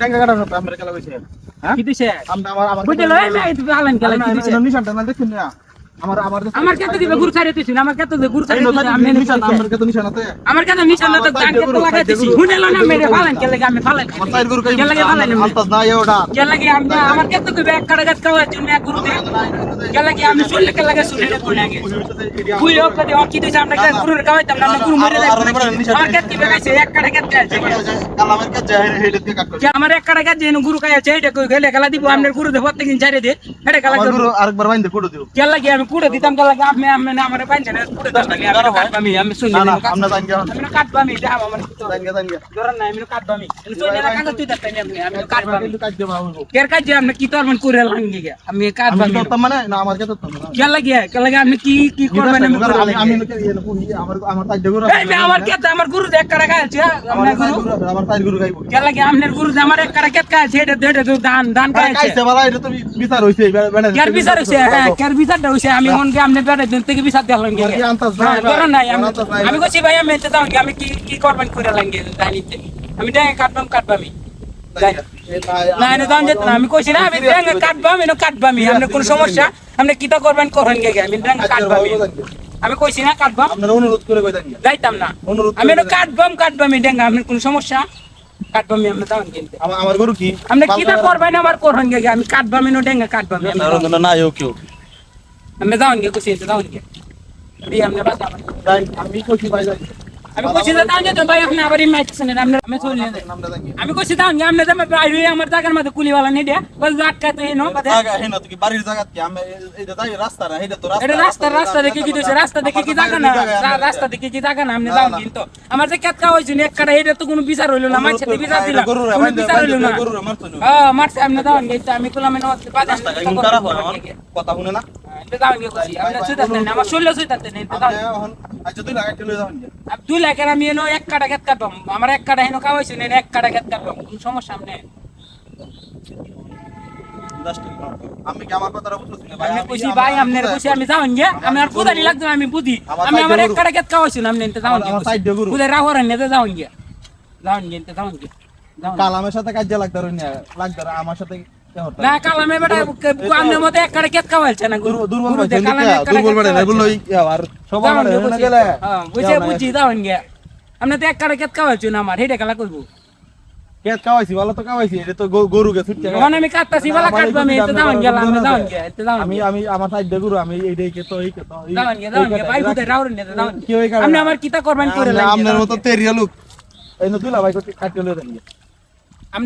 ডাঙ্গা কাটা হতো আমরা খেলা কইছে হ্যাঁ কি দিছে আমরা আমার বুঝলে আমি এই আলান খেলা কি দিছে নিশানটা না দেখুন না আমার কত দিবে গুরু ছাড়ে দিছিস আমার কত দিবে গুরু ছাড়ে দিছিস আমি নিশান আমার কত নিশান আছে আমার কত নিশান তো দাগ কত লাগাইছিস শুনেলো না মেরে ফালান খেলে আমি ফালান আমার সাইড গুরু কই লাগে ফালান আলতাস না ওটা কে লাগে আমার কত দিবে এক কাটা গাছ খাওয়ার জন্য এক গুরু কে লাগে আমি শুনলে কে লাগে শুনে না কোন আগে তুই লোক কত আর কি দিছ আমরা গুরুর খাওয়াইতাম না গুরু মেরে দেয় আমার কত দিবে গাইছে এক কাটা গাছ খাইছে কালামের কাছে হেডে দিয়ে কাট করে আমার এক কাটা গাছ যেন গুরু খাইছে এটা কই গেলে খেলা দিব আপনার গুরু দে প্রত্যেকদিন ছাড়ে দে এটা খেলা গুরু আরেকবার বাইন্দে কুড়ো দিও কে লাগে আমি কুড়ে দিতাম কে লাগে আমি আমার বাইন্দে না কুড়ে দাও আমি শুনি না আমরা জানি আমি কাটবামি দাও আমার জানি ধরেন না আমি কাটবামি শুনি না কাগজ তুই দেখতে আমি কাটবামি কাট দেব আমি কের কাজ আপনি কি তোর মন করে লাঙ্গি গে আমি কাটবামি তো মানে না আমার কাছে তো কে লাগে আপনি কি করবেন আমি আমার সাইড গুরু এই আমার কে আমার গুরু এক কাটা খাইছে আমার সাইড গুরু গাইবো কে লাগে আপনার গুরু আমার এক কাটা খাইছে এটা দান খাইছে কাইছে বালা এটা তো বিচার হইছে কের বিচার হইছে হ্যাঁ কের বিচারটা হইছে আমি মনকে আপনি বেড়ে দিন থেকে বিচার দেখালাম গে ধরেন নাই আমি কইছি ভাই আমি এতে দাও আমি কি করবেন করে লাঙ্গি জানিতে আমি ডাঙে কাটবামি না না দাম যেত না আমি কইছি না আমি ডাঙে কাটবামি আপনি কোন সমস্যা আপনি কি তা করবেন করেন গে আমি ডাঙে কাটবামি আমি কইছি না কাটবাম আপনারা অনুরোধ করে কই দেন যাইতাম না আমি এটা কাটবামি ডাঙে আপনি কোন সমস্যা কাটবামি আপনি দাও কিনতে আমার গরু কি আপনি কি তা করবেন আমার করেন গে আমি কাটবামি নো ডাঙে কাটবামি না ইও কেউ আমি দাও গে কইছি দাও গে দি আপনি বাতা আমি কইছি ভাই যাই আমি কইছি দাও গে তো ভাই আপনি আবার ইমাইছেন আমি চলে আমি কইছি দাও গে আপনি দাম বাইরে আমার জায়গার মধ্যে কুলিওয়ালা নেই দে বল আটকাতে নো বাদে জায়গা হেন তো কি বাড়ির জায়গা কি আমি এইটা যাই রাস্তা না এইটা তো এটা রাস্তা দেখে কি দিছে রাস্তা দেখে কি জায়গা না রাস্তা দেখে কি জায়গা না আপনি দাও কিন্তু আমার যে কেটকা হইছে এক কাটা এটা তো কোনো বিচার হইলো না মাইছে বিচার দিলা কোনো বিচার হইলো না মারছে আপনি দাও গে আমি কইলাম না বাদে কথা শুনে না এটা দাও গে কইছি আপনি সুইতাতে না আমার শরীর সুইতাতে না দাও আচ্ছা তুই লাগাই চলে যাও আব 2 লাখ আমি এনো এক কাটা কেট কাটবাম আমার এক কাটা হেনো খাওয়াইছে না এক কাটা কেট কাটবাম কোন সমস্যা সামনে আমি কি আমার কথাটা বুঝছিস না আমি কইছি ভাই আমনের কইছি আমি যাওন গে আমি আর পুদানি লাগতো আমি বুদ্ধি আমি আমার এক কাটা কেট খাওয়াইছি না আপনি এতে যাওন গে আমার সাইড দে গুরু পুদে রাহরান নেতে যাওন গে এতে যাওন গে কালামের সাথে কাজ লাগতো না লাগতো আমার সাথে না কালামে বেটা আমনের মতে এক কাটা কেট খাওয়াইছে না গুরু দুর্বল বড় না বললো আর সবার না গেলে হ্যাঁ বুঝি যাওন গে আপনি তো এক কাটা কেট খাওয়াইছো না আমার হেডে খেলা কইবো কেত কাওয়াইছি ভালো তো কাওয়াইছি এটা তো গরুকে ছুটতে মানে আমি কাটতাছি বালা কাটবা আমি এতে যাওন গেলাম আমি যাওন গে এতে যাওন আমি আমার সাইড দে গরু আমি এইটাই কে তো এই কে তো যাওন গে ভাই বুতে রাউর নেতে যাওন আপনি আমার কিতা করবেন করে লাগে আপনার মতো তেরিয়া লোক এই নতুলা ভাই কাটিয়ে লয়ে দেন